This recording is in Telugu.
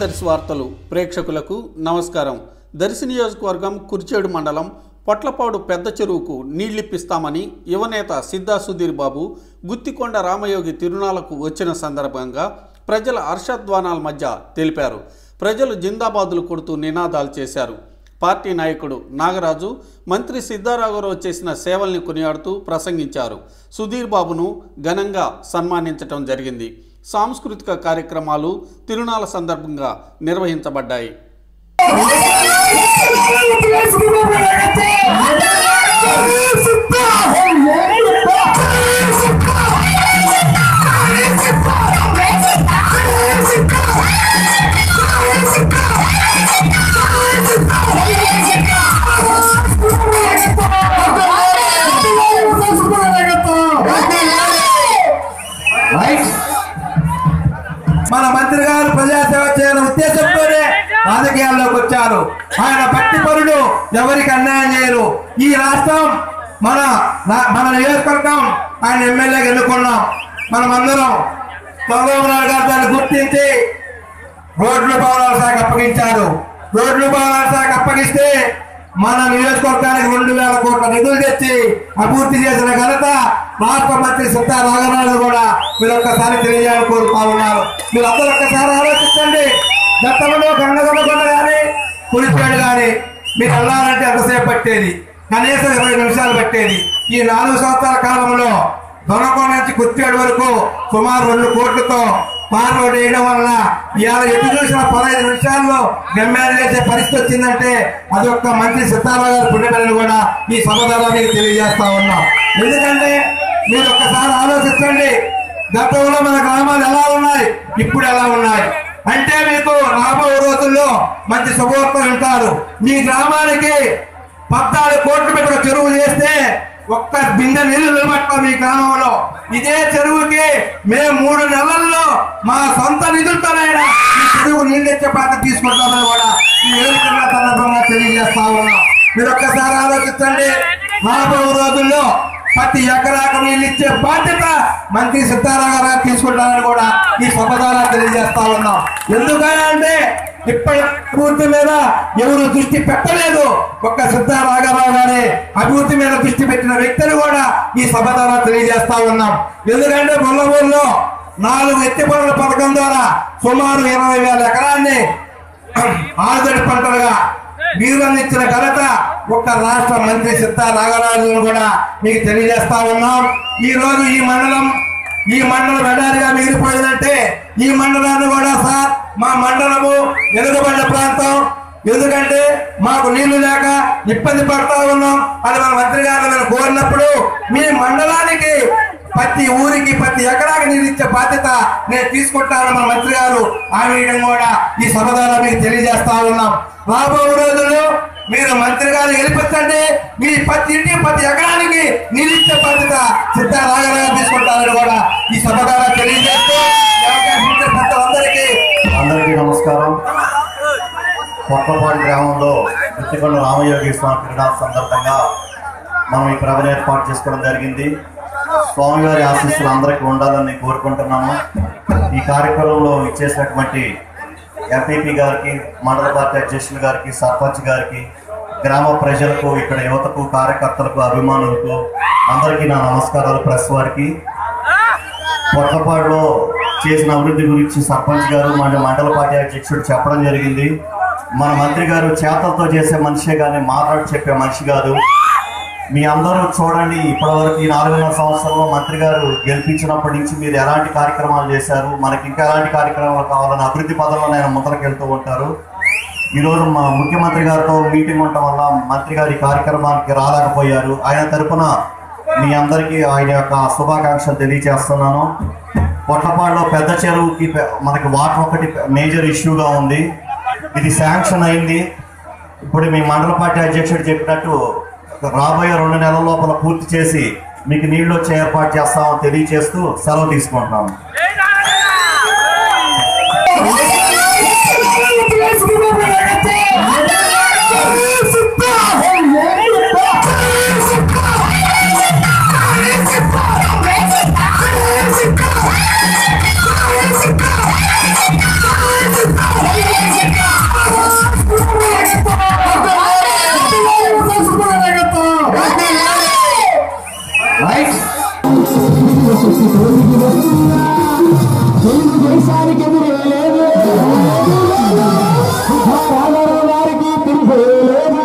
దర్శి వార్తలు ప్రేక్షకులకు నమస్కారం. దర్శి నియోజకవర్గం కుర్చేడు మండలం పొట్లపాడు పెద్ద చెరువుకు నీళ్లిప్పిస్తామని యువనేత సిద్ధా సుధీర్ బాబు గుత్తికొండ రామయోగి తిరునాళ్లకు వచ్చిన సందర్భంగా ప్రజల హర్షధ్వానాల మధ్య తెలిపారు. ప్రజలు జిందాబాదులు కొడుతూ నినాదాలు చేశారు. పార్టీ నాయకుడు నాగరాజు మంత్రి సిద్ధారాఘవరావు చేసిన సేవల్ని కొనియాడుతూ ప్రసంగించారు. సుధీర్ బాబును ఘనంగా సన్మానించడం జరిగింది. సాంస్కృతిక కార్యక్రమాలు తిరునాళ్ల సందర్భంగా నిర్వహించబడ్డాయి. మన మంత్రి గారు ప్రజాసేవ చేయాలనే ఉద్దేశంతోనే రాజకీయాల్లోకి వచ్చారు. ఆయన భక్తి పరుడు, ఎవరికి అన్యాయం చేయరు. ఈ రాష్ట్రం మన నియోజకవర్గం ఆయన ఎమ్మెల్యేగా ఎన్నుకున్నాం. మనమందరం చంద్రబాబు నాయుడు గారు దాన్ని గుర్తించి రోడ్లు భవనాల శాఖ అప్పగించారు. రోడ్లు భవనాల శాఖ అప్పగిస్తే మన నియోజకవర్గానికి 2,000 కోట్ల నిధులు తెచ్చి అభివృద్ధి చేసిన ఘనత రాష్ట్ర మంత్రి సిద్ధా రాఘవరావు కూడా మీరు ఒక్కసారి తెలియజేయాలని కోరుతా ఉన్నారు. మీరు అందరూ ఒక్కసారి ఆలోచించండి. గతంలో గంగగొండ కానీ కురిపేడు కానీ మీరు వెళ్ళాలంటే ఎంతసేపు పట్టేది? కనీసం 20 నిమిషాలు పట్టేది. ఈ 4 సంవత్సరాల కాలంలో దొనకొండ నుంచి కుర్చేడు వరకు సుమారు 2 కోట్లతో పార్ రోడ్ వేయడం వల్ల ఇవాళ ఎటు చూసిన 15 నిమిషాల్లో గమ్యాన్ని చేసే పరిస్థితి వచ్చిందంటే అది ఒక్క మంత్రి సిద్ధారావు గారు పుణ్యమని కూడా ఈ సభ ద్వారా మీకు తెలియజేస్తా ఉన్నాం. ఎందుకంటే మీరు ఒక్కసారి ఆలోచించండి. గతంలో మన గ్రామాలు ఎలా ఉన్నాయి, ఇప్పుడు ఎలా ఉన్నాయి అంటే మీకు రాబోయే రోజుల్లో మంచి శుభవార్తలు ఉంటారు. మీ గ్రామానికి 14 కోట్లు పెట్టి చెరువు చేస్తే ఒక్క బిందె నీళ్లు నిలబడతాం మీ గ్రామంలో. ఇదే చెరువుకి మేము 3 నెలల్లో మా సొంత నిధులతోనైనా ఈ చెరువు నీళ్ళు తెచ్చే బాధ్యత తీసుకుంటామని కూడా ఈ వేదికగా సందర్భంగా తెలియజేస్తా ఉన్నాం. మీరు ఒక్కసారి ఆలోచించండి. రాబోయే రోజుల్లో ప్రతి ఎకరాకు నీళ్ళు ఇచ్చే బాధ్యత మంత్రి సిద్ధారాఘవరావు తీసుకుంటారని కూడా ఈ సభ ద్వారా తెలియజేస్తా ఉన్నాం. ఎందుకంటే ఇప్పటి అభివృద్ధి మీద ఎవరు దృష్టి పెట్టలేదు. ఒక్క సిద్ధారాఘవరావు గారి అభివృద్ధి మీద దృష్టి పెట్టిన వ్యక్తిని కూడా ఈ సభ ద్వారా తెలియజేస్తా ఉన్నాం. ఎందుకంటే ముల్లమూరులో 4 ఎత్తిపోతల పథకం ద్వారా సుమారు 20,000 ఎకరాన్ని ఆరుదడి పంటలుగా నీరు అందించిన ఘనత ఒక్క రాష్ట్ర మంత్రి సిద్ధా రాఘవరావు కూడా మీకు తెలియజేస్తా ఉన్నాం. ఈ రోజు ఈ మండలం ఎడారిగా మిగిలిపోయిందంటే ఈ మండలాన్ని కూడా సార్ మా మండలము వెనుకబడిన ప్రాంతం. ఎందుకంటే మాకు నీళ్లు లేక ఇబ్బంది పడతా ఉన్నాం అని మన మంత్రి గారు నేను కోరినప్పుడు మీ మండలానికి ప్రతి ఊరికి ప్రతి ఎకరాకి నీళ్ళు ఇచ్చే బాధ్యత నేను తీసుకుంటాను మన మంత్రి గారు హామీ కూడా ఈ సభ ద్వారా మీకు తెలియజేస్తా ఉన్నాం. రాబోయే రోజుల్లో మీరు మంత్రి గారు గెలిపించండి. మీ ప్రతి ఇంటికి ప్రతి ఎకరానికి నీళ్ళు ఇచ్చే బాధ్యత సిద్ధా రాఘవరావు తీసుకుంటారని కూడా ఈ సభ ద్వారా తెలియజేస్తూ అందరికీ నమస్కారం. పొట్లపాడు గ్రామంలో గుత్తికొండ రామయోగి స్వామి తిరునాళ్ల సందర్భంగా మనం ఈ ప్రభను ఏర్పాటు చేసుకోవడం జరిగింది. స్వామివారి ఆశీస్సులు అందరికీ ఉండాలని కోరుకుంటున్నాము. ఈ కార్యక్రమంలో ఇచ్చేసినటువంటి ఎంపీపీ గారికి, మండల పార్టీ అధ్యక్షులు గారికి, సర్పంచ్ గారికి, గ్రామ ప్రజలకు, ఇక్కడ యువతకు, కార్యకర్తలకు, అభిమానులకు అందరికీ నా నమస్కారాలు. ప్రెస్ వారికి పొట్లపాడులో చేసిన అభివృద్ధి గురించి సర్పంచ్ గారు, మండల పార్టీ అధ్యక్షుడు చెప్పడం జరిగింది. మన మంత్రి గారు చేతలతో చేసే మనిషే కానీ మాట్లాడి చెప్పే మనిషి కాదు. మీ అందరూ చూడండి, ఇప్పటివరకు ఈ 4.5 సంవత్సరంలో మంత్రి గారు గెలిపించినప్పటి నుంచి మీరు ఎలాంటి కార్యక్రమాలు చేశారు, మనకి ఇంకా ఎలాంటి కార్యక్రమాలు కావాలని అభివృద్ధి పదంలో ఆయన ముందరకు వెళ్తూ ఉంటారు. ఈరోజు మా ముఖ్యమంత్రి గారితో మీటింగ్ ఉండటం వల్ల మంత్రి గారి కార్యక్రమానికి రాలేకపోయారు. ఆయన తరఫున మీ అందరికీ ఆయన యొక్క శుభాకాంక్షలు తెలియజేస్తున్నాను. పొట్లపాడులో పెద్ద చెరువుకి మనకి వాటర్ ఒకటి మేజర్ ఇష్యూగా ఉంది. ఇది శాంక్షన్ అయింది. ఇప్పుడు మీ మండల పార్టీ అధ్యక్షుడు చెప్పినట్టు రాబోయే 2 నెలల లోపల పూర్తి చేసి మీకు నీళ్లు వచ్చే ఏర్పాటు చేస్తామని తెలియజేస్తూ సెలవు తీసుకుంటున్నాము. Let's go! దేశానికి ఎదురే లేదు రామారావు గారికి తిరిగే లేదు